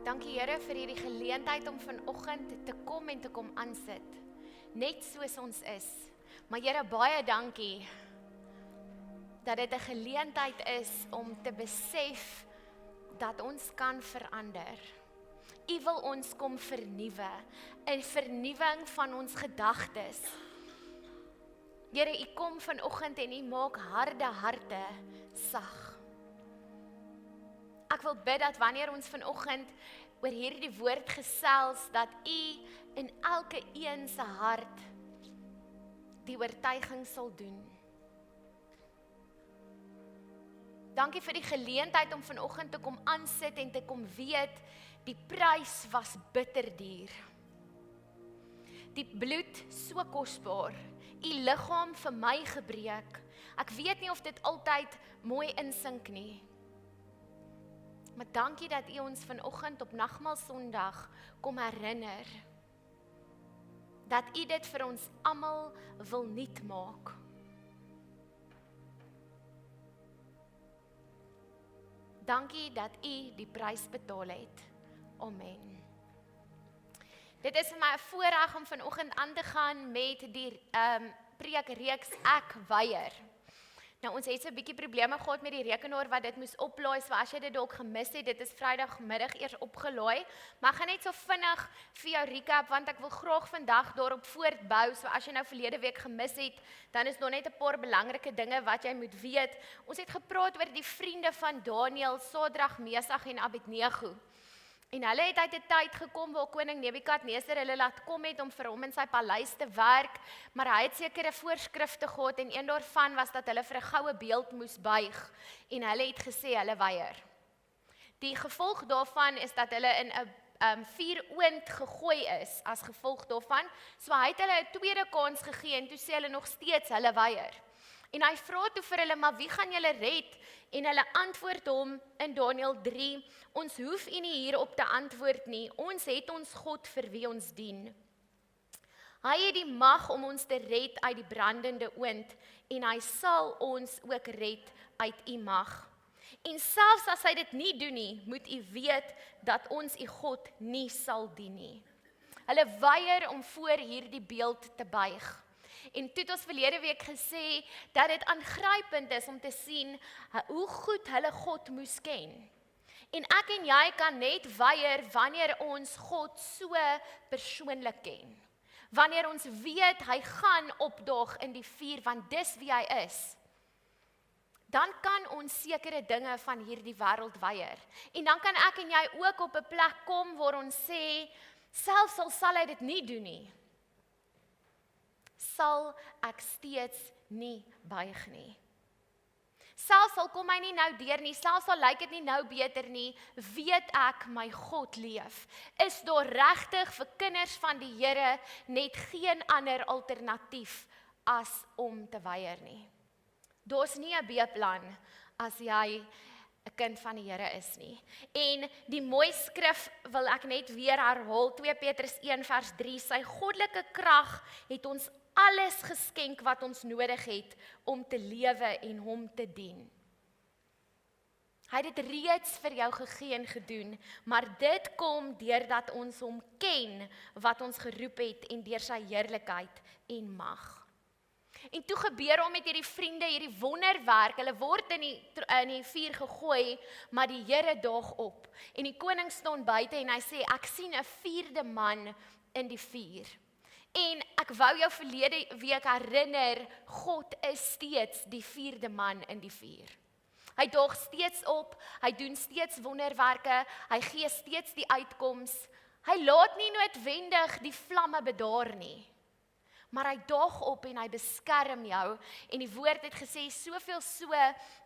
Dankie Here vir hierdie geleentheid om vanoggend te kom en te kom aansit. Net soos ons is. Maar Here, baie dankie dat dit 'n geleentheid is om te besef dat ons kan verander. U wil ons kom vernuwe, 'n vernuwing van ons gedagtes. Here, U kom vanoggend en U maak harde harte sag. Ek wil bid dat wanneer ons vanoggend oor hierdie woord gesels, dat U in elke een se hart die oortuiging sal doen. Dankie vir die geleentheid om vanoggend te kom aansit en te kom weet, die prys was bitterduur. Die bloed so kosbaar, U liggaam vir my gebreek. Ek weet nie of dit altyd mooi insink nie. Maar dankie dat U ons vanoggend op Nagmaal Sondag kom herinner, dat U dit vir ons almal wil nuut maak. Dankie dat U die prys betaal het. Amen. Dit is vir my 'n voorreg om vanoggend aan te gaan met die preekreeks Ek weier. Nou ons het so 'n bietjie probleme gehad met die rekenaar wat dit moes oplaai, so as jy dit dalk gemis het, dit is Vrydagmiddag eers opgelaai, maar ek gaan net so vinnig vir jou recap, want ek wil graag vandag daarop voortbou, so as jy nou verlede week gemis het, dan is daar net 'n paar belangrike dinge wat jy moet weet. Ons het gepraat oor die vriende van Daniël, Sadrag, Mesach en Abednego. En hulle het uit 'n tyd gekom waar koning Nebukadneser hulle laat kom het om vir hom in sy paleis te werk, maar hy het sekere voorskrifte gehad en een daarvan was dat hulle vir 'n goue beeld moes buig en hulle het gesê hulle weier. Die gevolg daarvan is dat hulle in 'n vuuroond gegooi is as gevolg daarvan, so hy het hulle 'n tweede kans gegee en toe sê hulle nog steeds hulle weier. En hy vra toe vir hulle, maar wie gaan julle red? En hulle antwoord hom in Daniël 3, ons hoef u nie hierop te antwoord nie, ons het ons God vir wie ons dien. Hy het die mag om ons te red uit die brandende oond, en hy sal ons ook red uit u mag. En selfs as hy dit nie doen nie, moet u weet dat ons u God nie sal dien nie. Hulle weier om voor hierdie beeld te buig. En toe het ons verlede week gesê dat dit aangrypend is om te sien hoe goed hulle God moes ken. En ek en jy kan net weier wanneer ons God so persoonlik ken. Wanneer ons weet hy gaan opdaag in die vuur, want dis wie hy is. Dan kan ons sekere dinge van hierdie wêreld weier. En dan kan ek en jy ook op 'n plek kom waar ons sê, selfs al sal hy dit nie doen nie, sal ek steeds nie buig nie. Selfs al kom hy nie nou deur nie, selfs al lyk dit nie nou beter nie, weet ek my God leef. Is daar regtig vir kinders van die Here net geen ander alternatief as om te weier nie. Daar's nie 'n B-plan as jy 'n kind van die Here is nie. En die mooi skrif wil ek net weer herhaal, 2 Petrus 1 vers 3, sy goddelike krag het ons alles geskenk wat ons nodig het om te lewe en hom te dien. Hy het dit reeds vir jou gegee en gedoen, maar dit kom deurdat ons hom ken wat ons geroep het en deur sy heerlikheid en mag. En toe gebeur hom met hierdie vriende, hierdie wonderwerk, hulle word in die vuur gegooi, maar die Here daag op. En die koning staan buite en hy sê, ek sien 'n 4de man in die vuur. En ek wou jou verlede week herinner, God is steeds die 4de man in die vuur. Hy daag steeds op, hy doen steeds wonderwerke, hy gee steeds die uitkoms. Hy laat nie noodwendig die vlamme bedaar nie. Maar hy daag op en hy beskerm jou, en die woord het gesê, soveel so,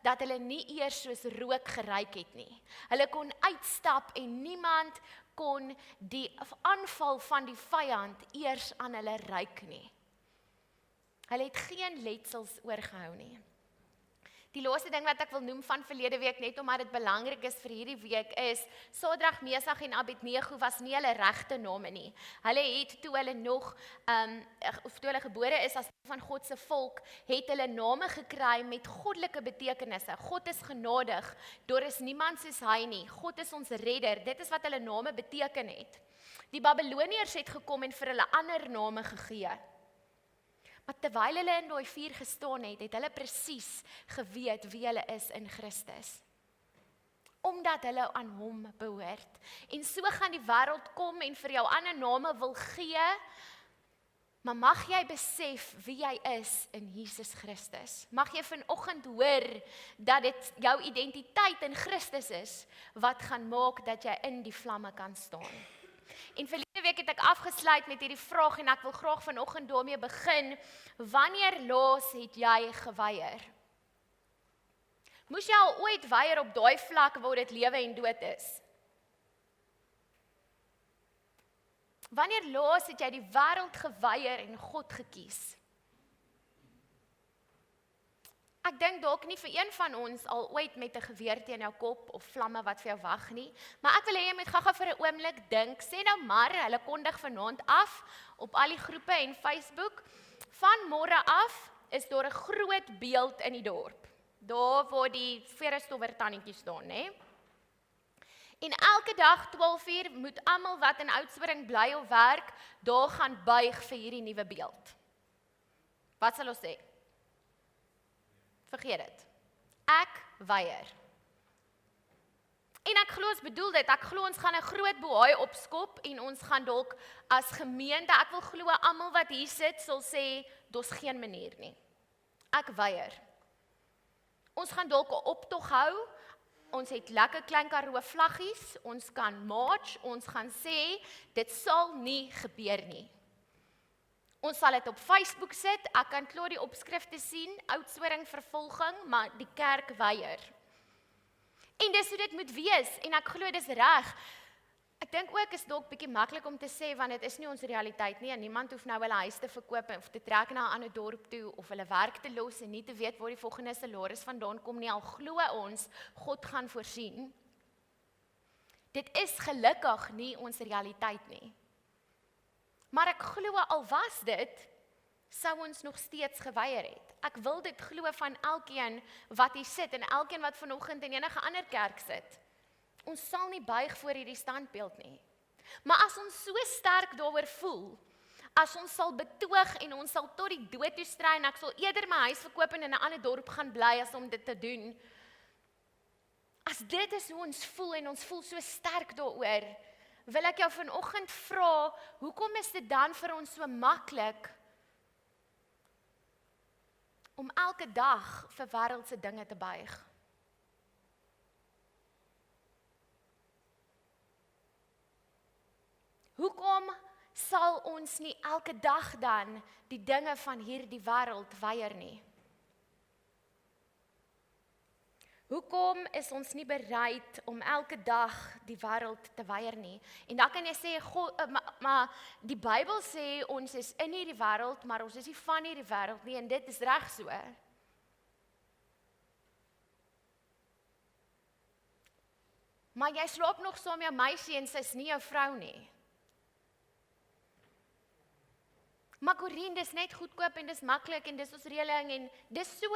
dat hulle nie eers soos rook geruik het nie. Hulle kon uitstap en niemand kon die aanval van die vyand eers aan hulle ruik nie. Hulle het geen letsels oorgehou nie. Die laaste ding wat ek wil noem van verlede week, net omdat dit belangrik is vir hierdie week, is Sadrag, Mesach en Abednego was nie hulle regte name nie. Hulle het toe hulle nog, of toe hulle gebore is as van God se volk, het hulle name gekry met goddelike betekenisse. God is genadig, daar is niemand soos hy nie. God is ons redder, dit is wat hulle name beteken het. Die Babyloniërs het gekom en vir hulle ander name gegee. Maar terwyl hulle in daai vuur gestaan het, het hulle presies geweet wie hulle is in Christus. Omdat hulle aan hom behoort. En so gaan die wêreld kom en vir jou ander name wil gee, maar mag jy besef wie jy is in Jesus Christus. Mag jy vanoggend hoor dat dit jou identiteit in Christus is, wat gaan maak dat jy in die vlamme kan staan. En verlede week het ek afgesluit met hierdie vraag en ek wil graag vanoggend daarmee begin. Wanneer laas het jy geweier? Moes jy al ooit weier op daai vlak waar dit lewe en dood is? Wanneer laas het jy die wêreld geweier en God gekies? Ek dink dalk nie vir een van ons al ooit met 'n geweer teen jou kop of vlamme wat vir jou wag nie, maar ek wil hê jy moet gou-gou vir 'n oomblik dink. Sê nou maar, hulle kondig vanaand af op al die groepe en Facebook. Van môre af is daar 'n groot beeld in die dorp. Daar waar die verestowwer tannetjies staan, né? En elke dag 12:00 moet almal wat in Oudtshoorn bly of werk, daar gaan buig vir hierdie nuwe beeld. Wat sal ons sê? Vergeet dit. Ek weier. En ek glo ons bedoel dit, ek glo ons gaan 'n groot bohaai opskop en ons gaan dalk as gemeente, ek wil glo almal wat hier sit sal sê, daar's geen manier nie. Ek weier. Ons gaan dalk 'n optog hou, ons het lekker klein Karoo vlaggies, ons kan march, ons gaan sê, dit sal nie gebeur nie. Ons sal dit op Facebook sit, ek kan klaar die opskrifte sien, Oudtshoorn vervolging, maar die kerk weier. En dis hoe dit moet wees, en ek glo dis reg. Ek dink ook is dalk bietjie maklik om te sê, want dit is nie ons realiteit nie, en niemand hoef nou hulle huis te verkoop, of te trek na 'n ander dorp toe, of hulle werk te los, en nie te weet waar die volgende salaris vandaan kom nie, al glo ons, God gaan voorsien. Dit is gelukkig nie ons realiteit nie. Maar ek glo al was dit, sou ons nog steeds geweier het. Ek wil dit glo van elkeen wat hier sit en elkeen wat vanoggend in enige ander kerk sit. Ons sal nie buig voor hierdie standbeeld nie. Maar as ons so sterk daaroor voel, as ons sal betoog en ons sal tot die dood toe stry en ek sal eerder my huis verkoop en in 'n ander dorp gaan bly as om dit te doen. As dit is hoe ons voel en ons voel so sterk daaroor, wil ek jou vanoggend vra, hoekom is dit dan vir ons so maklik om elke dag vir wêreldse dinge te buig? Hoekom sal ons nie elke dag dan die dinge van hierdie wêreld weier nie? Hoekom is ons nie bereid om elke dag die wêreld te weier nie? En dan kan jy sê, maar die Bybel sê ons is in hierdie wêreld, maar ons is nie van hierdie wêreld nie, en dit is reg so. Maar jy slaap nog saam met jou meisie en sy is nie jou vrou nie. Maar Corine, dis net goedkoop en dis maklik en dis ons reëling en dis so.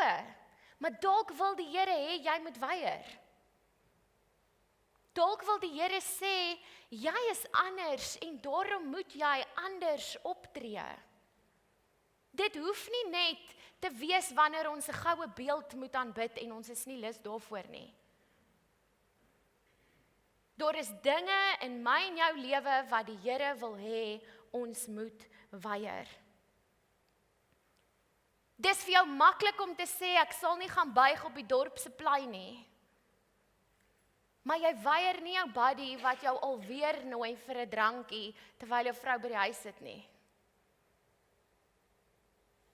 Maar dalk wil die Here hê jy moet weier. Dalk wil die Here sê jy is anders en daarom moet jy anders optree. Dit hoef nie net te wees wanneer ons 'n goue beeld moet aanbid en ons is nie lus daarvoor nie. Daar is dinge in my en jou lewe wat die Here wil hê ons moet weier. Dis vir jou maklik om te sê ek sal nie gaan buig op die dorp se plein nie. Maar jy weier nie jou buddy wat jou alweer nooi vir 'n drankie terwyl jou vrou by die huis sit nie.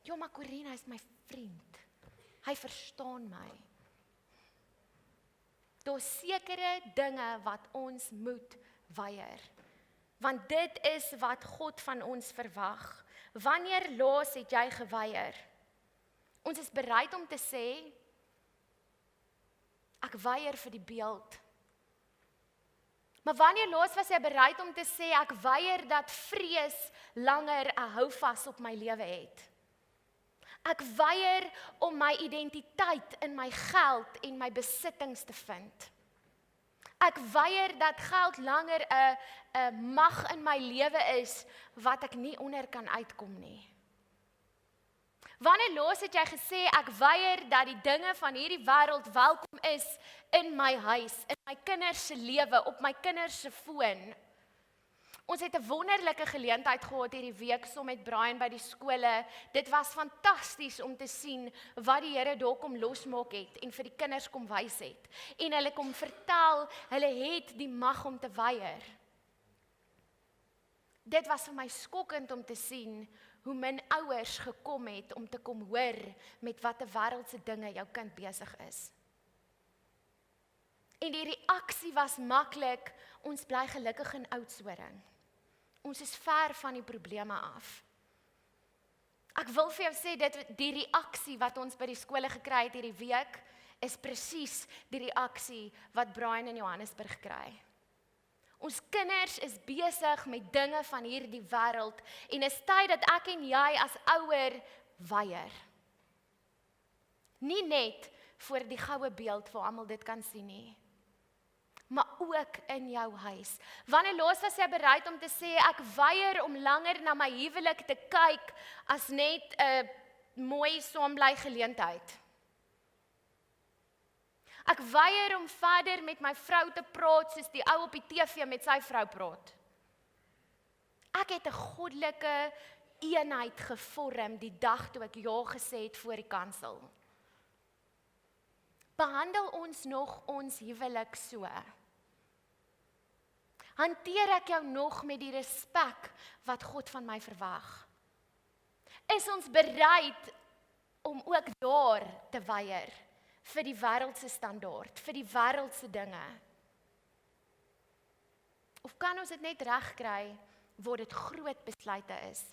Ja, maar Corina is my vriend. Hy verstaan my. Daar's sekere dinge wat ons moet weier. Want dit is wat God van ons verwag. Wanneer laas het jy geweier? Ons is bereid om te sê, Ek weier vir die beeld. Maar wanneer laas was jy bereid om te sê, ek weier dat vrees langer 'n houvas op my lewe het? Ek weier om my identiteit in my geld en my besittings te vind. Ek weier dat geld langer 'n mag in my lewe is wat ek nie onder kan uitkom nie. Wanneer laas het jy gesê, ek weier dat die dinge van hierdie wêreld welkom is in my huis, in my kinders se lewe, op my kinders se foon? Ons het 'n wonderlike geleentheid gehad hierdie week saam met Brian by die skole. Dit was fantasties om te sien wat die Here daar kom losmaak het en vir die kinders kom wys het. En hulle kom vertel, hulle het die mag om te weier. Dit was vir my skokkend om te sien hoe min ouers gekom het om te kom hoor met watter wêreldse dinge jou kind besig is. En die reaksie was maklik, ons bly gelukkig in Oudtshoorn. Ons is ver van die probleme af. Ek wil vir jou sê, die reaksie wat ons by die skole gekry het hierdie week, is presies die reaksie wat Brian in Johannesburg kry. Ons kinders is besig met dinge van hierdie wêreld en is tyd dat ek en jy as ouer weier. Nie net voor die goue beeld waar almal dit kan sien nie, maar ook in jou huis. Wanneer laas was jy bereid om te sê, ek weier om langer na my huwelik te kyk as net 'n mooi saambly geleentheid. Ek weier om verder met my vrou te praat soos die ou op die TV met sy vrou praat. Ek het 'n goddelike eenheid gevorm die dag toe ek ja gesê het voor die kansel. Behandel ons nog ons huwelik so? Hanteer ek jou nog met die respek wat God van my verwag? Is ons bereid om ook daar te weier vir die wêreldse standaard, vir die wêreldse dinge? Of kan ons dit net regkry waar dit groot besluite is?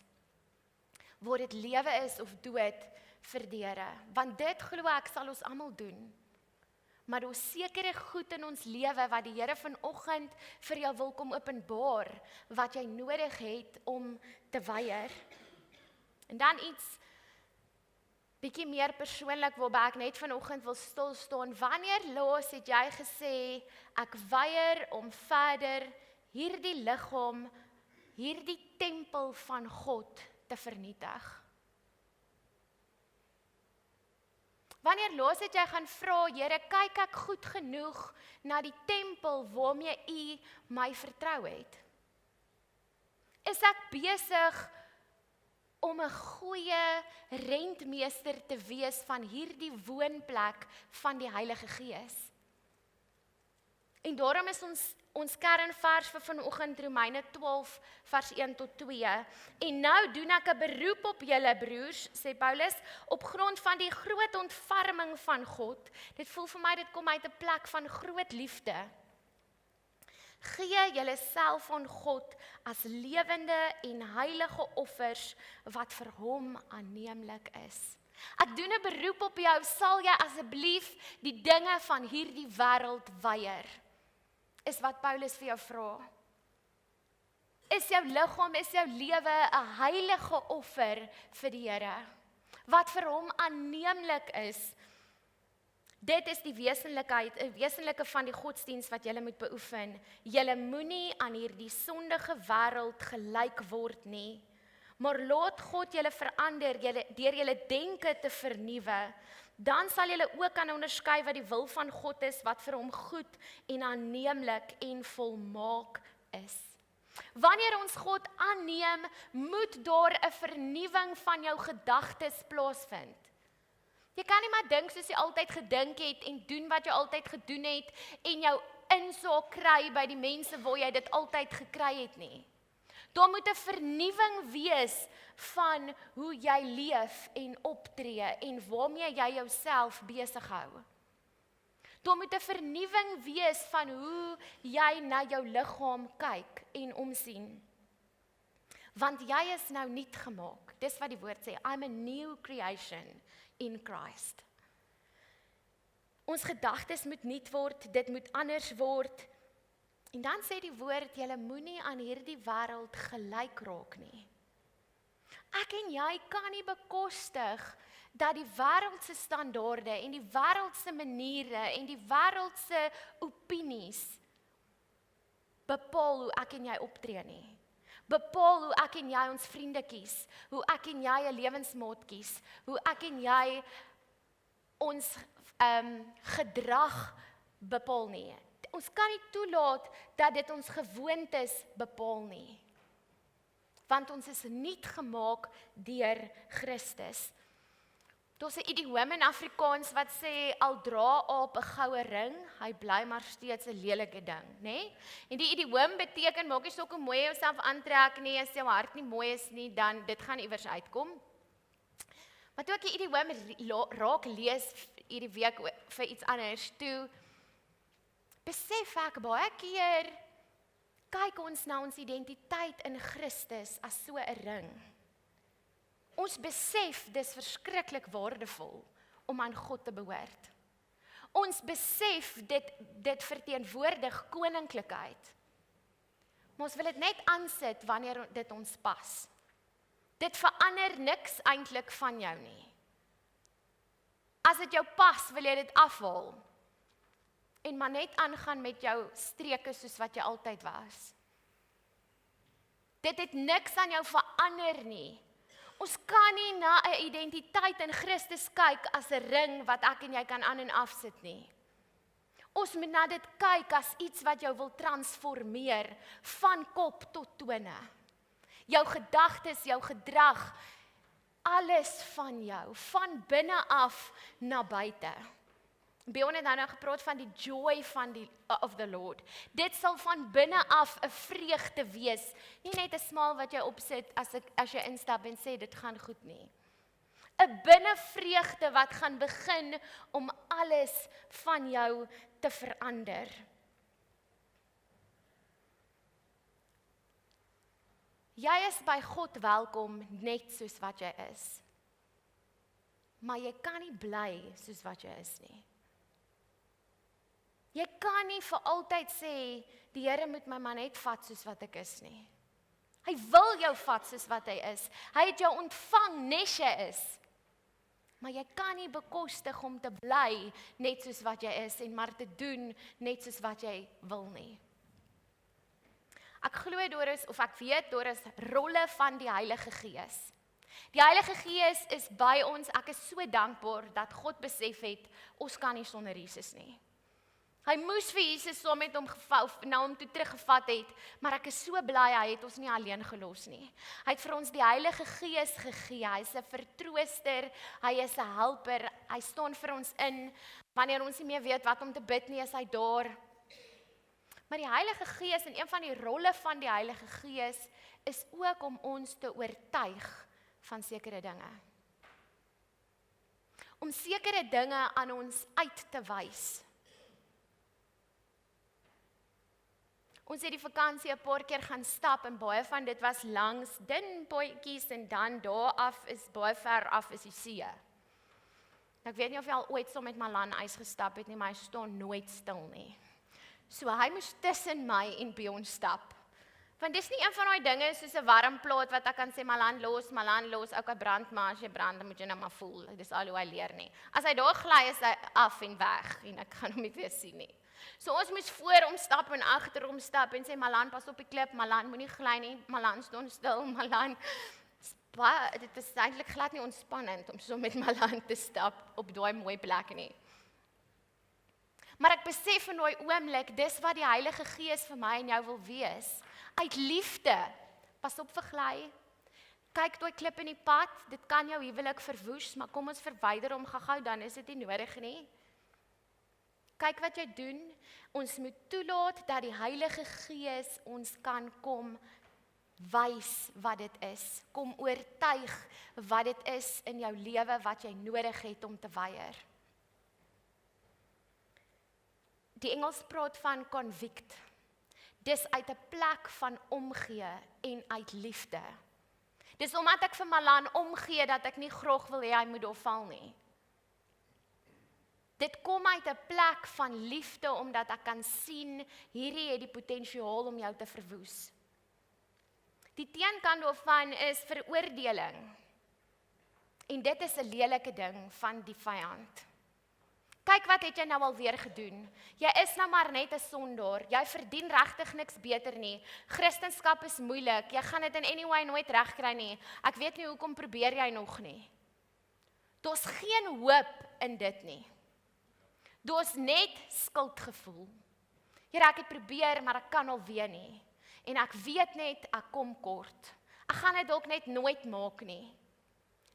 Waar dit lewe is of dood vir die Here? Want dit glo ek sal ons almal doen. Maar daar is sekere goed in ons lewe wat die Here vanoggend vir jou wil kom openbaar, wat jy nodig het om te weier. En dan iets bietjie meer persoonlik waarby ek net vanoggend wil stil staan. Wanneer laas het jy gesê, ek weier om verder hierdie liggaam, hierdie tempel van God te vernietig? Wanneer laas het jy gaan vra, Here, kyk ek goed genoeg na die tempel waarmee U my vertrou het? Is ek besig om 'n goeie rentmeester te wees van hierdie woonplek van die Heilige Gees? En daarom is ons kernvers vir vanoggend Romeine 12 vers 1 tot 2. En nou doen ek 'n beroep op julle broers, sê Paulus, op grond van die groot ontferming van God. Dit voel vir my dit kom uit 'n plek van groot liefde. Gee julleself aan God as lewende en heilige offers wat vir hom aanneemlik is. Ek doen 'n beroep op jou, sal jy asseblief die dinge van hierdie wêreld weier? Is wat Paulus vir jou vra. Is jou liggaam, is jou lewe 'n heilige offer vir die Here, wat vir hom aanneemlik is? Dit is die wesenlike van die godsdiens wat julle moet beoefen. Julle moenie aan hierdie sondige wêreld gelyk word nie, maar laat God julle verander deur julle denke te vernuwe. Dan sal julle ook kan onderskei wat die wil van God is, wat vir hom goed en aanneemlik en volmaak is. Wanneer ons God aanneem, moet daar 'n vernuwing van jou gedagtes plaasvind. Jy kan nie maar dink soos jy altyd gedink het en doen wat jy altyd gedoen het en jou insaak kry by die mense waar jy dit altyd gekry het nie. Daar moet 'n vernuwing wees van hoe jy leef en optree en waarmee jy jouself besig hou. Daar moet 'n vernuwing wees van hoe jy na jou liggaam kyk en omsien. Want jy is nou nuut gemaak. Dis wat die woord sê. I'm a new creation in Christ. Ons gedagtes moet nuut word, dit moet anders word. En dan sê die woord, julle moenie aan hierdie wêreld gelyk raak nie. Ek en jy kan nie bekostig dat die wêreldse standaarde en die wêreldse maniere en die wêreldse opinies bepaal hoe ek en jy optree nie. Bepaal hoe ek en jy ons vriende kies, hoe ek en jy 'n lewensmaat kies, hoe ek en jy ons gedrag bepaal nie. Ons kan nie toelaat dat dit ons gewoontes bepaal nie. Want ons is nuut gemaak deur Christus. Daar's 'n idioom in Afrikaans wat sê al dra aap 'n goue ring, hy bly maar steeds 'n lelike ding, né? En die idioom beteken maak nie saak hoe mooi jy jouself aantrek nie, as jou hart nie mooi is nie, dan dit gaan iewers uitkom. Maar toe ek die idioom raak lees hierdie week vir iets anders, toe besef ek baie keer kyk ons na ons identiteit in Christus as so 'n ring. Ons besef dis verskriklik waardevol om aan God te behoort. Ons besef dit verteenwoordig koninklikheid. Maar ons wil dit net aansit wanneer dit ons pas. Dit verander niks eintlik van jou nie. As dit jou pas, wil jy dit afhaal. En maar net aangaan met jou streke soos wat jy altyd was. Dit het niks aan jou verander nie. Ons kan nie na 'n identiteit in Christus kyk as 'n ring wat ek en jy kan aan en afsit nie. Ons moet na dit kyk as iets wat jou wil transformeer van kop tot tone. Jou gedagtes, jou gedrag, alles van jou, van binne af na buite. Bjorn het nou gepraat van die joy of the Lord. Dit sal van binne af 'n vreugde wees. Nie net 'n smaal wat jy opsit as jy instap en sê dit gaan goed nie. 'n Binnevreugde wat gaan begin om alles van jou te verander. Jy is by God welkom net soos wat jy is. Maar jy kan nie bly soos wat jy is nie. Jy kan nie vir altyd sê, die Here moet my maar net vat soos wat ek is nie. Hy wil jou vat soos wat hy is. Hy het jou ontvang nes jy is. Maar jy kan nie bekostig om te bly net soos wat jy is en maar te doen net soos wat jy wil nie. Ek glo ek weet daar is rolle van die Heilige Gees. Die Heilige Gees is by ons. Ek is so dankbaar dat God besef het, ons kan nie sonder Jesus nie. Hy moes vir Jesus saam met hom na hom toe teruggevat het, maar ek is so bly hy het ons nie alleen gelos nie. Hy het vir ons die Heilige Gees gegee. Hy is 'n vertrooster, hy is 'n helper. Hy staan vir ons in. Wanneer ons nie meer weet wat om te bid nie, is hy daar. Maar die Heilige Gees en een van die rolle van die Heilige Gees is ook om ons te oortuig van sekere dinge. Om sekere dinge aan ons uit te wys. Ons het die vakansie 'n paar keer gaan stap en baie van dit was langs dun paadjies en dan daar af is baie ver af is die see. Ek weet nie of jy al ooit so met Malan ys gestap het nie, maar hy staan nooit stil nie. So hy moes tussen my en Bjorn stap. Want dis nie een van daai dinge soos 'n warm plaat wat ek kan sê Malan los, okay brand maar as jy brand dan moet jy nou maar voel. Dis al hoe hy leer nie. As hy daar gly is hy af en weg en ek kan hom nie weer sien nie. So ons moes voor hom stap en agter hom stap en sê Malan pas op die klip, Malan moenie gly nie, Malan staan stil, Malan. Dit is eintlik glad nie ontspannend om so met Malan te stap op daai mooi plek nie. Maar ek besef in daai oomblik, dis wat die Heilige Gees vir my en jou wil wees. Uit liefde. Pas op vir gly. Kyk daai klip in die pad, dit kan jou huwelik verwoes, maar kom ons verwyder hom gou-gou, dan is dit nie nodig nie. Kyk wat jy doen. Ons moet toelaat dat die Heilige Gees ons kan kom wys wat dit is. Kom oortuig wat dit is in jou lewe wat jy nodig het om te weier. Die Engels praat van convict. Dis uit 'n plek van omgee en uit liefde. Dis omdat ek vir Malan omgee dat ek nie graag wil hê hy moet daar val nie. Dit kom uit 'n plek van liefde, omdat ek kan sien, hierdie het die potensiaal om jou te verwoes. Die teenkant daarvan is veroordeling. En dit is 'n lelike ding van die vyand. Kyk wat het jy nou alweer gedoen. Jy is nou maar net 'n sondaar. Jy verdien regtig niks beter nie. Christendom is moeilik. Jy gaan dit in anyway nooit regkry nie. Ek weet nie hoekom probeer jy nog nie. Daar's geen hoop in dit nie. Daar's net skuldgevoel. Here, ek het probeer, maar ek kan alweer nie. En ek weet net, ek kom kort. Ek gaan dit dalk net nooit maak nie.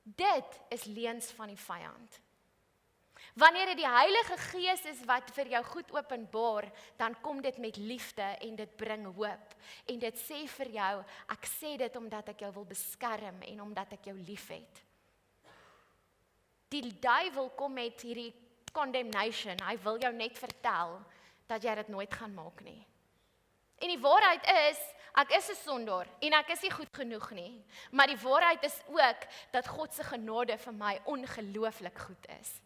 Dit is leuns van die vyand. Wanneer dit die Heilige Gees is wat vir jou goed openbaar, dan kom dit met liefde en dit bring hoop. En dit sê vir jou, ek sê dit omdat ek jou wil beskerm en omdat ek jou liefhet. Die duiwel kom met hierdie condemnation. Hy wil jou net vertel dat jy dit nooit gaan maak nie. En die waarheid is, ek is 'n sondaar en ek is nie goed genoeg nie. Maar die waarheid is ook dat God se genade vir my ongelooflik goed is.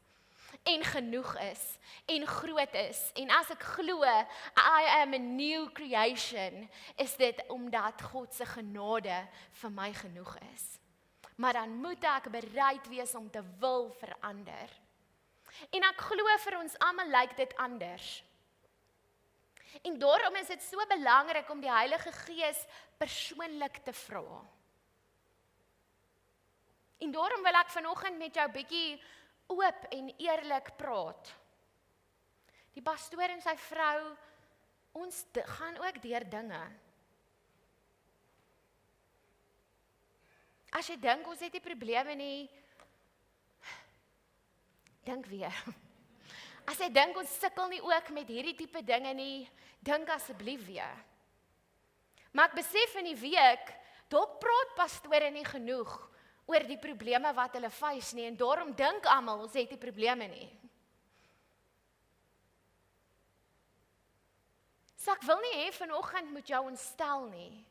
En genoeg is, en groot is. En as ek glo, I am a new creation, is dit omdat God se genade vir my genoeg is. Maar dan moet ek bereid wees om te wil verander. En ek glo vir ons almal lyk dit anders. En daarom is dit so belangrik om die Heilige Gees persoonlik te vra. En daarom wil ek vanoggend met jou bietjie oop en eerlik praat. Die pastoor en sy vrou, ons gaan ook deur dinge. As jy dink ons het nie probleme nie, dink weer. As jy dink ons sukkel nie ook met hierdie tipe dinge nie, dink asseblief weer. Maar ek besef in die week, dalk praat pastore nie genoeg oor die probleme wat hulle face nie, en daarom dink almal ons het nie probleme nie. So ek wil nie hê vanoggend moet jou ontstel nie.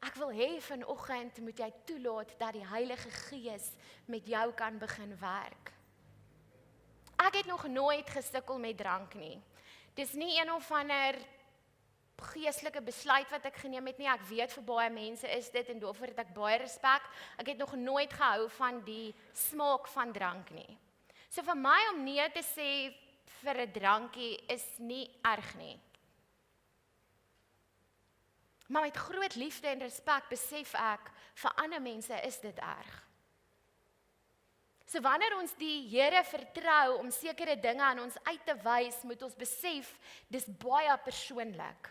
Ek wil hê vanoggend moet jy toelaat dat die Heilige Gees met jou kan begin werk. Ek het nog nooit gesukkel met drank nie. Dis nie een of ander geestelike besluit wat ek geneem het nie. Ek weet vir baie mense is dit en daarvoor het ek baie respek. Ek het nog nooit gehou van die smaak van drank nie. So vir my om nee te sê vir 'n drankie is nie erg nie. Maar met groot liefde en respek besef ek, vir ander mense is dit erg. So wanneer ons die Here vertrou om sekere dinge aan ons uit te wys, moet ons besef, dis baie persoonlik.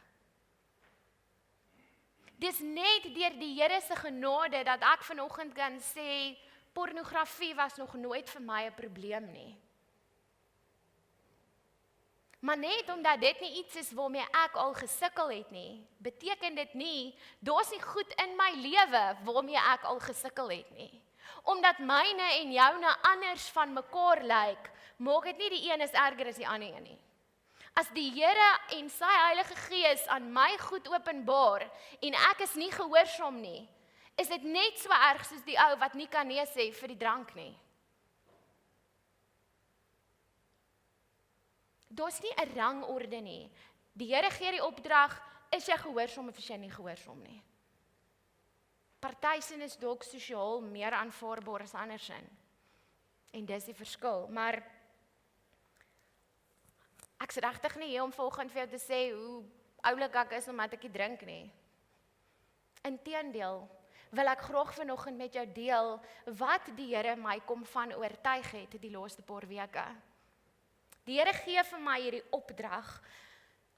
Dis net deur die Here se genade dat ek vanoggend kan sê, pornografie was nog nooit vir my 'n probleem nie. Maar net omdat dit nie iets is waarmee ek al gesukkel het nie, beteken dit nie, daar's nie goed in my lewe waarmee ek al gesukkel het nie. Omdat myne en joune anders van mekaar lyk, maak dit nie die een is erger as die ander een nie. As die Here en sy Heilige Gees aan my goed openbaar en ek is nie gehoorsaam nie, is dit net so erg soos die ou wat nie kan nee sê vir die drank nie. Daar's nie 'n rangorde nie. Die Here gee die opdrag, is jy gehoorsaam of is jy nie gehoorsaam nie. Partysin is dalk sosiaal meer aanvaarbaar as andersin. En dis die verskil, maar ek's regtig nie hier om vanoggend vir jou te sê hoe oulik ek is omdat ek nie drink nie. Inteendeel, wil ek graag vanoggend met jou deel wat die Here my kom van oortuig het die laaste paar weke. Die Here gee vir my hierdie opdrag.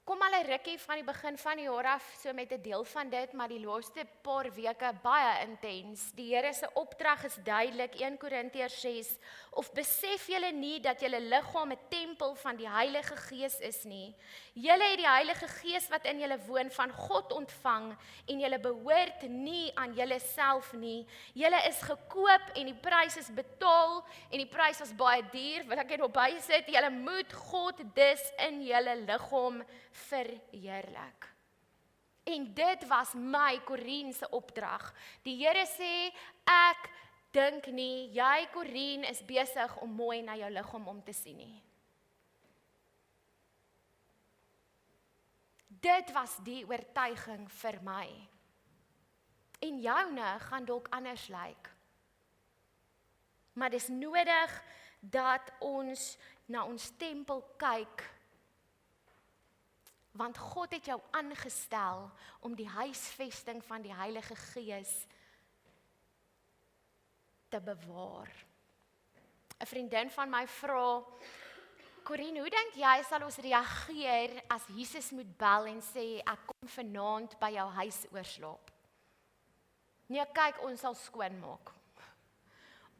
Kom al 'n rukkie van die begin van die jaar af, so met 'n deel van dit, maar die laaste paar weke baie intens. Die Here se opdrag is duidelik, 1 Korintiërs 6, of besef julle nie dat julle liggaam 'n tempel van die Heilige Gees is nie. Julle het die Heilige Gees wat in julle woon van God ontvang en julle behoort nie aan julle self nie. Julle is gekoop en die prys is betaal en die prys was baie duur. Wil ek dit opby sit? Julle moet God dus in julle liggaam verheerlik. En dit was my Corien se opdrag. Die Here sê, ek dink nie, jy Corien is besig om mooi na jou liggaam om te sien nie. Dit was die oortuiging vir my. En joune gaan dalk anders lyk. Maar dis nodig dat ons na ons tempel kyk, want God het jou aangestel om die huisvesting van die Heilige Gees te bewaar. 'n Vriendin van my vra, Corine, hoe dink jy sal ons reageer as Jesus moet bel en sê, ek kom vanaand by jou huis oorslaap? Nee, kyk, ons sal skoon maak.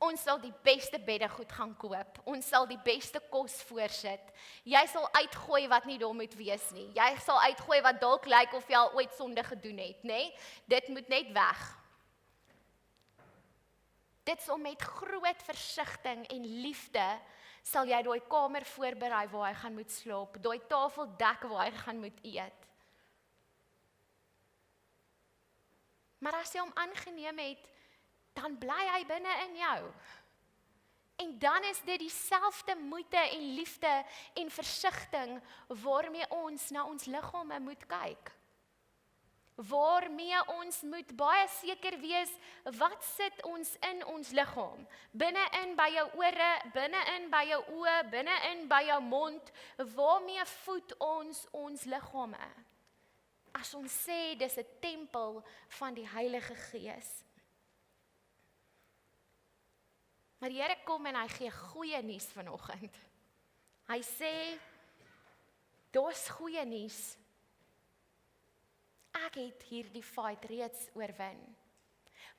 Ons sal die beste beddegoed gaan koop. Ons sal die beste kos voorsit. Jy sal uitgooi wat nie daar moet wees nie. Jy sal uitgooi wat dalk lyk of jy al ooit sonde gedoen het, nê? Dit moet net weg. Dit sal met groot versigtiging en liefde sal jy daai kamer voorberei waar hy gaan moet slaap, daai tafel dek waar hy gaan moet eet. Maar as jy hom aangeneem het, dan bly hy binne in jou. En dan is dit dieselfde moeite en liefde en versigtiging waarmee ons na ons liggame moet kyk. Waarmee ons moet baie seker wees, wat sit ons in ons liggaam? Binne-in by jou ore, binne-in by jou oë, binne-in by jou mond, waarmee voed ons liggame? As ons sê, dis 'n tempel van die Heilige Gees. Maar die Here kom en hy gee goeie nuus vanoggend. Hy sê, daar's goeie nuus. Ek het hierdie fight reeds oorwin.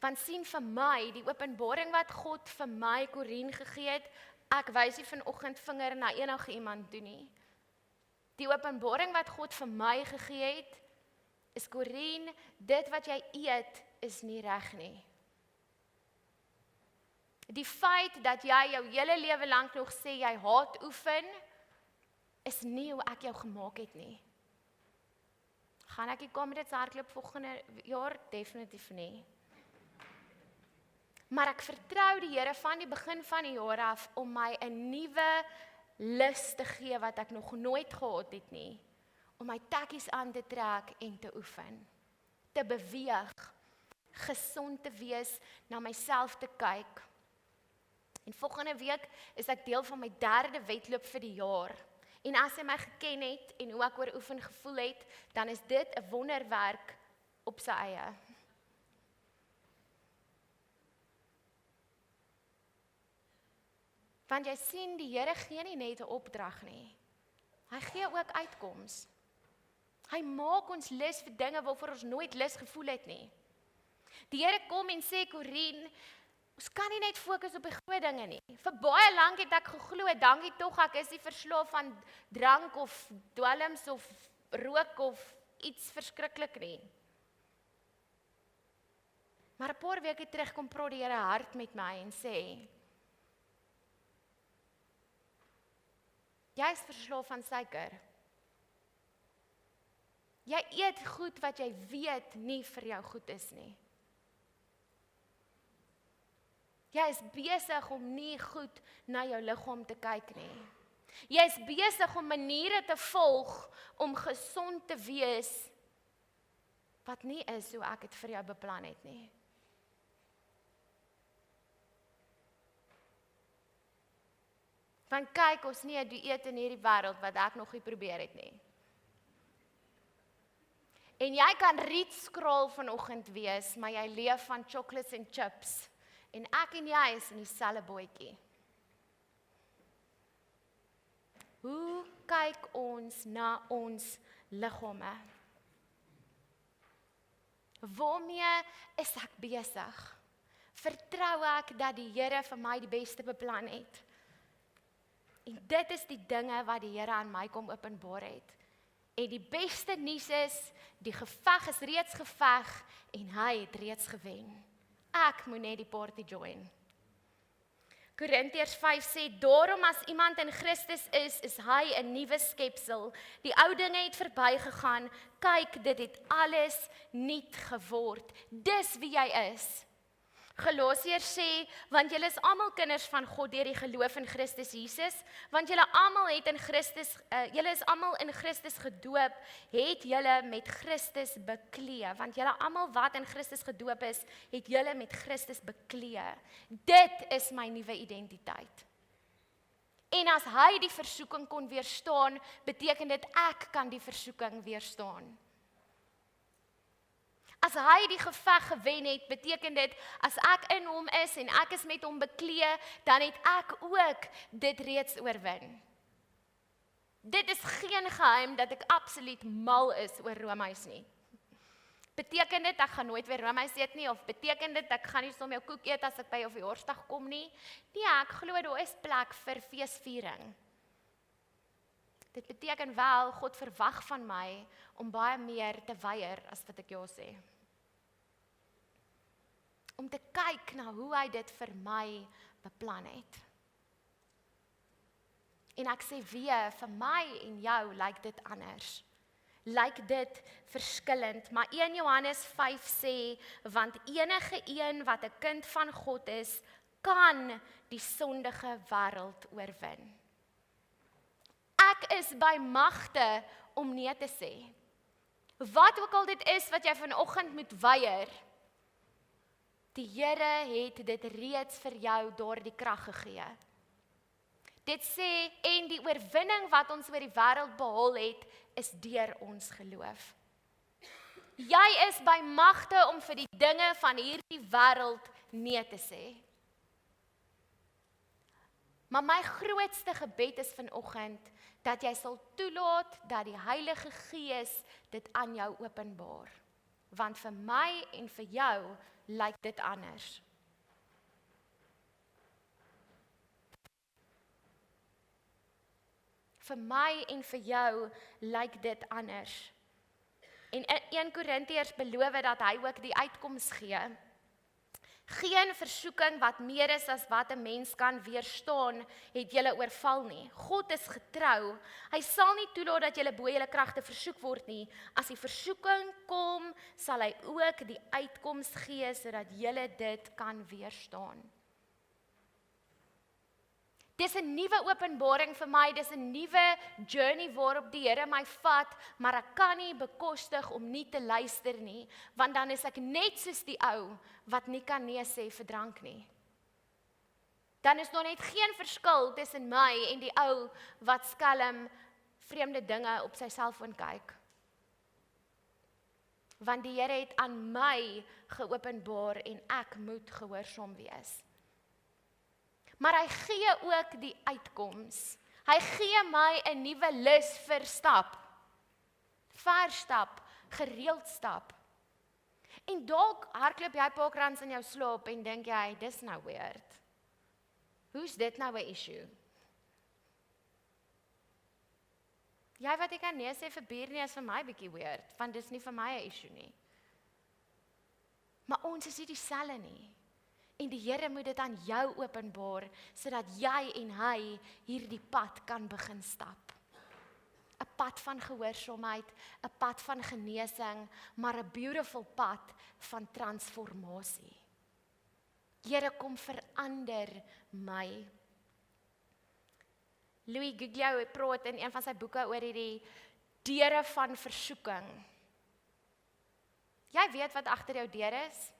Want sien vir my, die openbaring wat God vir my, Corine, gegee het, ek wys nie vanoggend vinger na enige iemand doen nie. Die openbaring wat God vir my gegee het, is Corine, dit wat jy eet, is nie reg nie. Die feit dat jy jou hele lewe lank nog sê jy haat oefen, is nie hoe ek jou gemaak het nie. Gaan ek die Comrades hardloop volgende jaar? Definitief nie. Maar ek vertrou die Here van die begin van die jaar af om my 'n nuwe lus te gee wat ek nog nooit gehad het nie. Om my tekkies aan te trek en te oefen. Te beweeg. Gesond te wees, na myself te kyk. En volgende week is ek deel van my 3de wedloop vir die jaar. En as jy my geken het en hoe ek oor oefen gevoel het, dan is dit 'n wonderwerk op sy eie. Want jy sien, die Here gee nie net 'n opdrag nie. Hy gee ook uitkoms. Hy maak ons lus vir dinge waarvoor ons nooit lus gevoel het nie. Die Here kom en sê, Corine, ons kan nie net fokus op die goeie dinge nie. Vir baie lank het ek geglo, dankie tog, ek is nie verslaaf van drank of dwelms of rook of iets verskriklik nie. Maar 'n paar weke terug kom praat die Here hard met my en sê, jy is verslaaf van suiker. Jy eet goed wat jy weet nie vir jou goed is nie. Jy is besig om nie goed na jou liggaam te kyk nie. Jy is besig om maniere te volg om gesond te wees wat nie is hoe ek het vir jou beplan het nie. Want kyk, ons nie 'n dieet in hierdie wêreld wat ek nog nie probeer het nie. En jy kan rietskraal vanoggend wees, maar jy leef van chocolates en chips. En ek en jy is in dieselfde bootjie. Hoe kyk ons na ons liggame? Waarmee is ek besig? Vertrou ek dat die Here vir my die beste beplan het? En dit is die dinge wat die Here aan my kom openbaar het. En die beste nuus is, die geveg is reeds geveg en hy het reeds gewen. Ek moet net die party join. Korintiërs 5 sê, daarom as iemand in Christus is hy 'n nuwe skepsel. Die ou dinge het verbygegaan, kyk, dit het alles nuut geword. Dis wie jy is. Galasiërs sê, want julle is almal kinders van God deur die geloof in Christus Jesus, want julle almal het in Christus, julle is almal in Christus gedoop, het julle met Christus beklee, want julle almal wat in Christus gedoop is, het julle met Christus beklee. Dit is my nuwe identiteit. En as hy die versoeking kon weerstaan, beteken dit ek kan die versoeking weerstaan. As hy die geveg gewen het, beteken dit, as ek in hom is en ek is met hom beklee, dan het ek ook dit reeds oorwin. Dit is geen geheim dat ek absoluut mal is oor roomys nie. Beteken dit, ek gaan nooit weer roomys eet nie, of beteken dit, ek gaan nie som jou koek eet as ek by jou verjaarsdag kom nie? Nee, ek glo daar is plek vir feesviering. Dit beteken wel, God verwag van my om baie meer te weier as wat ek ja sê. Om te kyk na hoe hy dit vir my beplan het. En ek sê weer, vir my en jou lyk dit anders. Lyk dit verskillend, maar 1 Johannes 5 sê, want enige een wat 'n kind van God is, kan die sondige wêreld oorwin. Ek is by magte om nee te sê. Wat ook al dit is wat jy vanoggend moet weier, die Here het dit reeds vir jou daardie krag gegee. Dit sê, en die oorwinning wat ons oor die wêreld behaal het, is deur ons geloof. Jy is by magte om vir die dinge van hierdie wêreld nee te sê. Maar my grootste gebed is vanoggend, dat jy sal toelaat dat die Heilige Gees dit aan jou openbaar. Want vir my en vir jou lyk dit anders. Vir my en vir jou lyk dit anders. En 1 Korintiërs beloof dat hy ook die uitkoms gee. Geen versoeking wat meer is as wat 'n mens kan weerstaan, het julle oorval nie. God is getrou. Hy sal nie toelaat dat julle bo julle kragte versoek word nie. As die versoeking kom, sal hy ook die uitkoms gee sodat julle dit kan weerstaan. Dis 'n nuwe openbaring vir my, dis 'n nuwe journey waarop die Here my vat, maar ek kan nie bekostig om nie te luister nie, want dan is ek net soos die ou wat nie kan nee sê vir drank nie. Dan is daar net geen verskil tussen my en die ou wat skelm vreemde dinge op sy selfoon kyk. Want die Here het aan my geopenbaar en ek moet gehoorsaam wees. Maar hy gee ook die uitkoms. Hy gee my 'n nuwe lus vir stap. Verstap, gereeld stap. En dalk hardloop jy parkrans in jou slaap en dink jy, dis nou weird. Hoe's dit nou 'n issue? Jy wat ek kan nee sê vir bier nie is vir my bietjie weird, want dis nie vir my 'n issue nie. Maar ons is nie dieselfde nie. En die Here moet dit aan jou openbaar, sodat jy en hy hierdie pad kan begin stap. 'n Pad van gehoorsaamheid, 'n pad van genesing, maar 'n beautiful pad van transformasie. Here, kom verander my. Louis Giglio praat in een van sy boeke oor hierdie deure van versoeking. Jy weet wat agter jou deur is?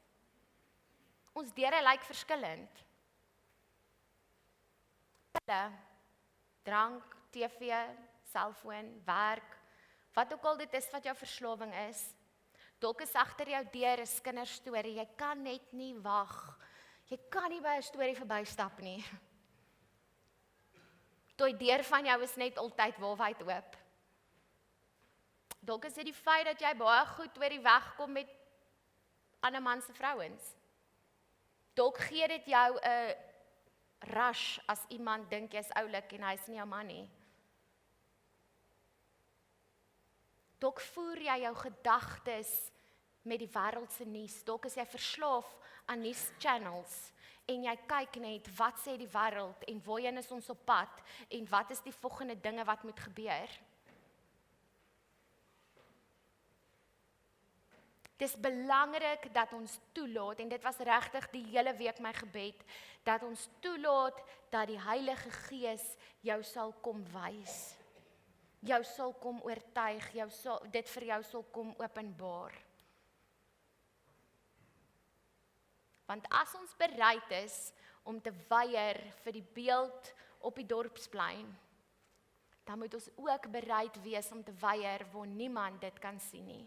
Ons deure lyk verskillend. Pille, drank, TV, selfoon, werk, wat ook al dit is wat jou verslawing is. Dalk is agter jou deur 'n kinderstorie, jy kan net nie wag. Jy kan nie by 'n storie verbystap nie. Die deur van jou is net altyd waawyd oop. Dalk is dit die feit dat jy baie goed oor die weg kom met ander man se vrouens. Dalk gee dit jou 'n rush as iemand dink jy's oulik en hy's nie jou man nie. Dalk voer jy jou gedagtes met die wêreldse nuus. Dalk is jy verslaaf aan nuus channels en jy kyk net wat sê die wêreld en waarheen is ons op pad en wat is die volgende dinge wat moet gebeur. Dis belangrik dat ons toelaat, en dit was regtig die hele week my gebed, dat ons toelaat dat die Heilige Gees jou sal kom wys. Jou sal kom oortuig, dit vir jou sal kom openbaar. Want as ons bereid is om te weier vir die beeld op die dorpsplein, dan moet ons ook bereid wees om te weier waar niemand dit kan sien nie.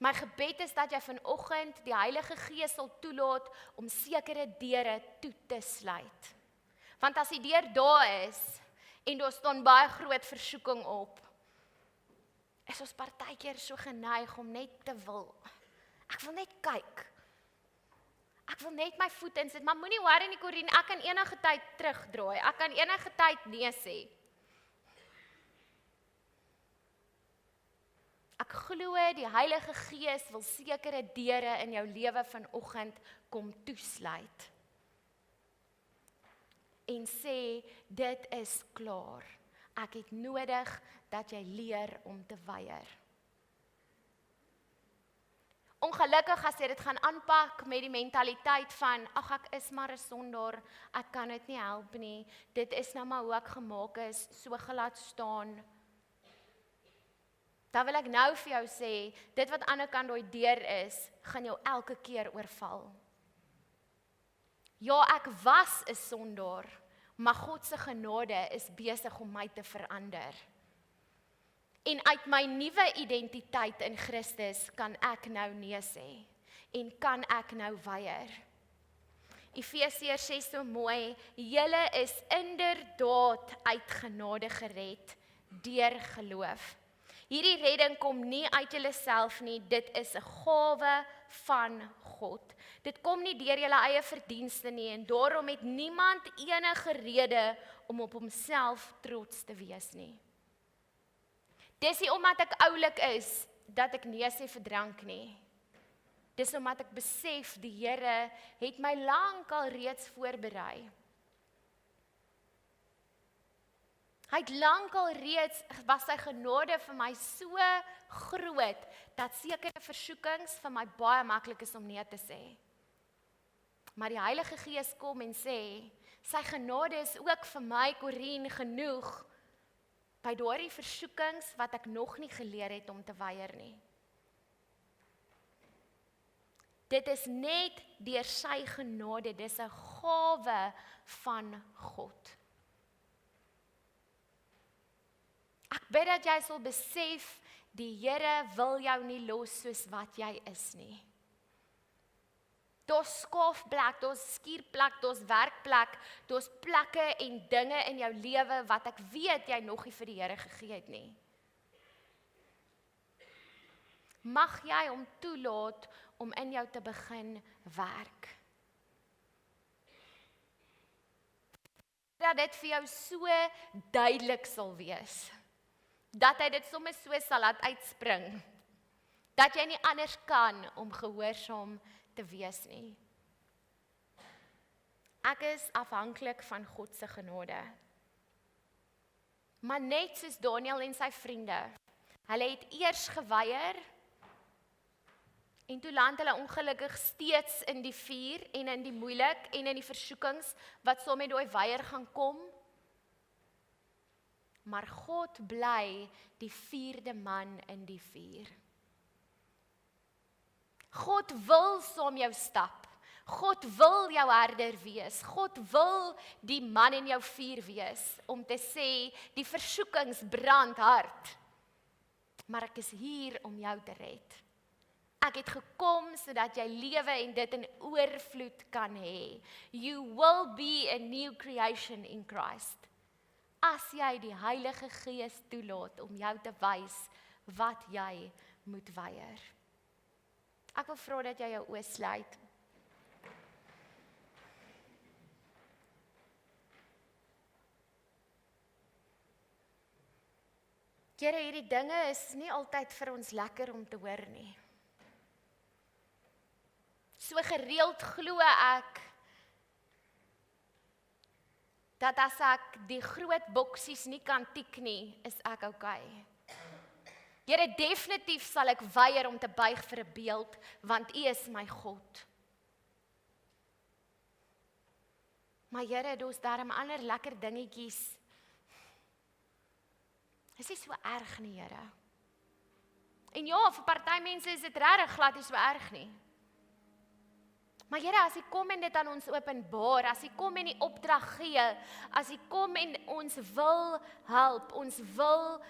My gebed is dat jy vanoggend die Heilige Gees sal toelaat om sekere deure toe te sluit. Want as die deur daar is, en daar staan baie groot versoeking op, is ons partykeer so geneig om net te wil. Ek wil net kyk. Ek wil net my voet insit, maar moenie worry nie, Corine, ek kan enige tyd terugdraai. Ek kan enige tyd nee sê. Ek glo die Heilige Gees wil sekere deure in jou lewe vanoggend kom toesluit. En sê, dit is klaar. Ek het nodig dat jy leer om te weier. Ongelukkig as jy dit gaan aanpak met die mentaliteit van, ag ek is maar 'n sondaar, ek kan dit nie help nie, dit is nou maar hoe ek gemaak is, so gelaat staan. Dan wil ek nou vir jou sê, dit wat aan die ander kant daai deur is, gaan jou elke keer oorval. Ja, ek was 'n sondaar, maar God se genade is besig om my te verander. En uit my nuwe identiteit in Christus kan ek nou nee sê en kan ek nou weier. Efesiërs 6 so mooi, julle is inderdaad uit genade gered deur geloof. Hierdie redding kom nie uit julleself nie, dit is 'n gawe van God. Dit kom nie deur julle eie verdienste nie en daarom het niemand enige rede om op homself trots te wees nie. Dis nie omdat ek oulik is dat ek nee sê vir drank nie. Dis omdat ek besef die Here het my lankal reeds voorberei. Hy het lankal reeds, was sy genade vir my so groot, dat sekere versoekings vir my baie maklik is om nee te sê. Maar die Heilige Gees kom en sê, sy genade is ook vir my, Corine, genoeg, by daardie versoekings wat ek nog nie geleer het om te weier nie. Dit is net deur sy genade, dis 'n gawe van God. Ek bid dat jy sal besef, die Here wil jou nie los soos wat jy is nie. Daar's skaafplek, daar's skuurplek, daar's werkplek, daar's plekke en dinge in jou lewe wat ek weet jy nog nie vir die Here gegee het nie. Mag jy hom toelaat om in jou te begin werk. Dat dit vir jou so duidelik sal wees. Dat hy dit sommer so sal laat uitspring. Dat jy nie anders kan om gehoorsaam te wees nie. Ek is afhanklik van God se genade. Maar net soos Daniel en sy vriende, hulle het eers geweier, en toe land hulle ongelukkig steeds in die vuur, en in die moeilik, en in die versoekings, wat saam met daai weier gaan kom. Maar God bly die 4de man in die vuur. God wil saam jou stap. God wil jou herder wees. God wil die man in jou vuur wees, om te sê, die versoekings brand hard. Maar ek is hier om jou te red. Ek het gekom sodat jy lewe en dit in oorvloed kan hê. You will be a new creation in Christ. As jy die Heilige Gees toelaat om jou te wys wat jy moet weier. Ek wil vra dat jy jou oë sluit. Here, hierdie dinge is nie altyd vir ons lekker om te hoor nie. So gereeld glo ek dat as ek die groot boksies nie kan tik nie, is ek okay. Here, definitief sal ek weier om te buig vir 'n beeld, want U is my God. Maar Here, daar's darm ander lekker dingetjies. Is nie so erg nie, Here. En ja, vir party mense is dit regtig glad nie so erg nie. Maar Here, as U kom en dit aan ons openbaar, as U kom en die opdrag gee, as U kom en ons wil help, ons wil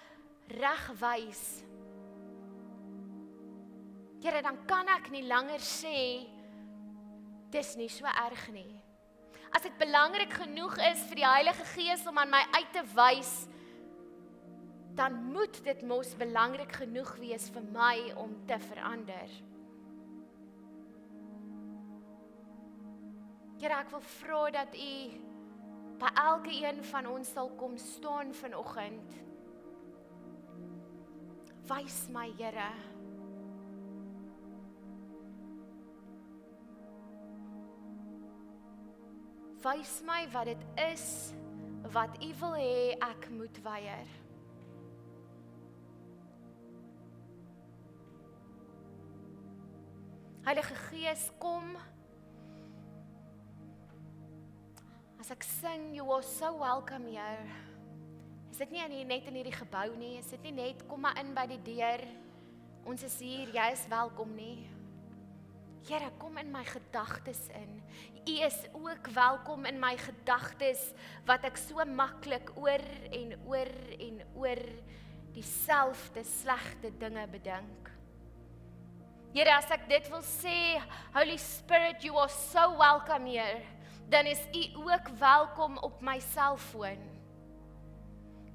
regwys. Here, dan kan ek nie langer sê, dis nie so erg nie. As dit belangrik genoeg is vir die Heilige Gees om aan my uit te wys, dan moet dit mos belangrik genoeg wees vir my om te verander. Here, ek wil vra dat U by elke een van ons sal kom staan vanoggend. Wys my, Here. Wys my wat dit is wat U wil hê ek moet weier. Heilige Gees, kom. As ek sing, you are so welcome here. Is dit nie net in hierdie gebou nie, is dit nie net kom maar in by die deur. Ons is hier, jy is welkom nie. Here, kom in my gedagtes in. U is ook welkom in my gedagtes wat ek so maklik oor en oor dieselfde slegte dinge bedink. Here, as ek dit wil sê, Holy Spirit, you are so welcome here, dan is U ook welkom op my selfoon.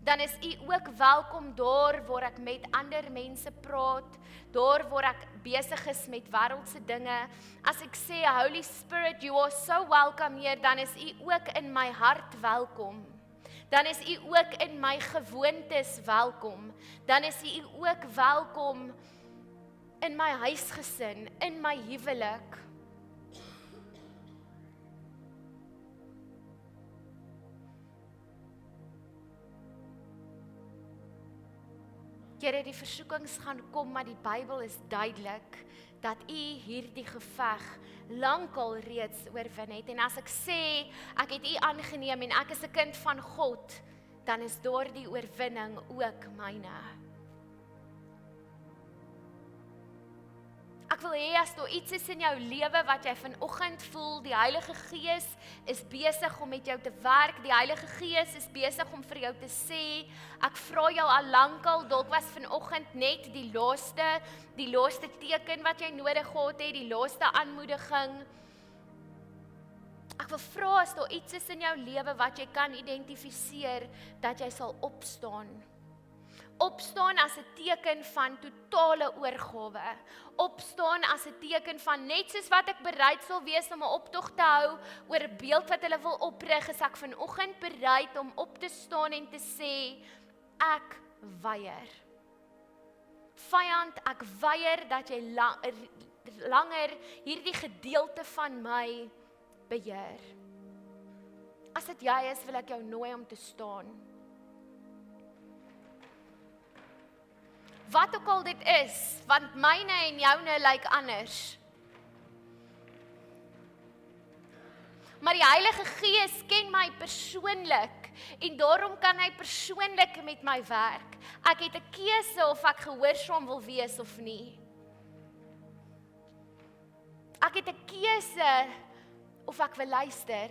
Dan is U ook welkom daar waar ek met ander mense praat, daar waar ek besig is met wêreldse dinge. As ek sê, Holy Spirit, you are so welcome here, dan is U ook in my hart welkom. Dan is U ook in my gewoontes welkom. Dan is U ook welkom in my huisgesin, in my huwelik. Here, die versoekings gaan kom, maar die Bybel is duidelik dat U hierdie geveg lankal reeds oorwin het. En as ek sê, ek het U aangeneem en ek is 'n kind van God, dan is daardie oorwinning ook myne. Ek wil hê as daar iets is in jou lewe wat jy vanoggend voel, die Heilige Gees is besig om met jou te werk, die Heilige Gees is besig om vir jou te sê, ek vra jou al lankal, dalk was vanoggend net die laaste teken wat jy nodig gehad het, die laaste aanmoediging. Ek wil vra as daar iets is in jou lewe wat jy kan identifiseer, dat jy sal opstaan. Opstaan as 'n teken van totale oorgawe. Opstaan as 'n teken van net soos wat ek bereid sal wees om 'n optog te hou oor 'n beeld wat hulle wil oprig, is ek vanoggend bereid om op te staan en te sê, ek weier. Vyand, ek weier dat jy langer hierdie gedeelte van my beheer. As dit jy is, wil ek jou nooi om te staan. Wat ook al dit is, want myne en joune lyk anders. Maar die Heilige Gees ken my persoonlik en daarom kan hy persoonlik met my werk. Ek het 'n keuse of ek gehoorsaam wil wees of nie. Ek het 'n keuse of ek wil luister.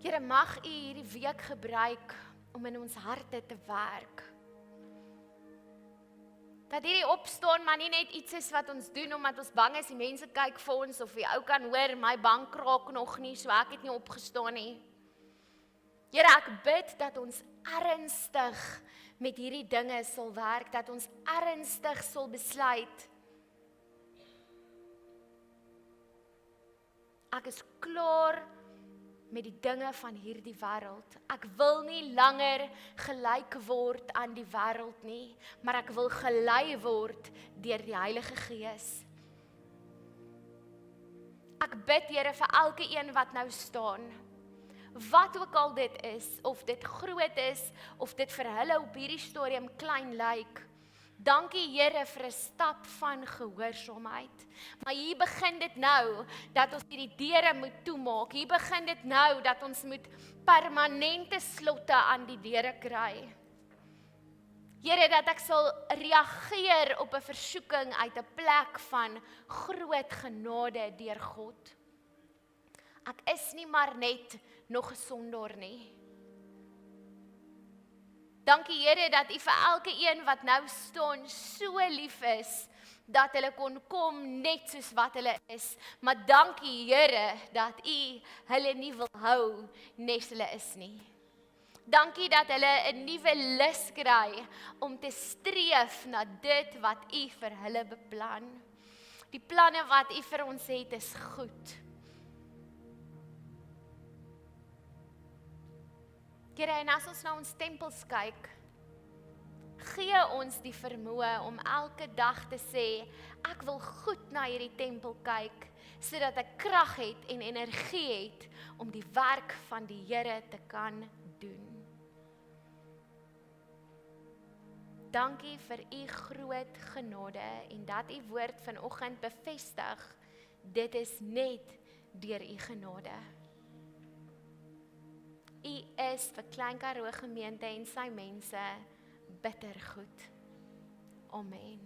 Here, mag U hierdie week gebruik om in ons harte te werk. Dat hierdie opstaan maar nie net iets is wat ons doen omdat ons bang is die mense kyk vir ons of die ou kan hoor my bank kraak nog nie, so ek het nie opgestaan nie. Here, ek bid dat ons ernstig met hierdie dinge sal werk, dat ons ernstig sal besluit. Ek is klaar met die dinge van hierdie wêreld. Ek wil nie langer gelyk word aan die wêreld nie, maar ek wil gelei word deur die Heilige Gees. Ek bid, Here, vir elke een wat nou staan, Wat ook al dit is, of dit groot is, of dit vir hulle op hierdie stadium klein lyk. Dankie Here vir 'n stap van gehoorsaamheid. Maar hier begin dit nou, dat ons hierdie deure moet toemaak. Hier begin dit nou, dat ons moet permanente slotte aan die deure kry. Here, dat ek sal reageer op 'n versoeking uit 'n plek van groot genade deur God. Ek is nie maar net nog 'n sondaar nie. Dankie Here dat U vir elke een wat nou staan so lief is, dat hulle kon kom net soos wat hulle is. Maar dankie Here dat U hulle nie wil hou net soos hulle is nie. Dankie dat hulle 'n nuwe lus kry om te streef na dit wat U vir hulle beplan. Die planne wat U vir ons het is goed. Here, en as ons na ons tempels kyk, gee ons die vermoë om elke dag te sê, ek wil goed na hierdie tempel kyk, sodat ek krag het en energie het om die werk van die Here te kan doen. Dankie vir U groot genade en dat U woord vanoggend bevestig, dit is net deur U genade. U is vir Klein Karoo gemeente en sy mense bitter goed. Amen.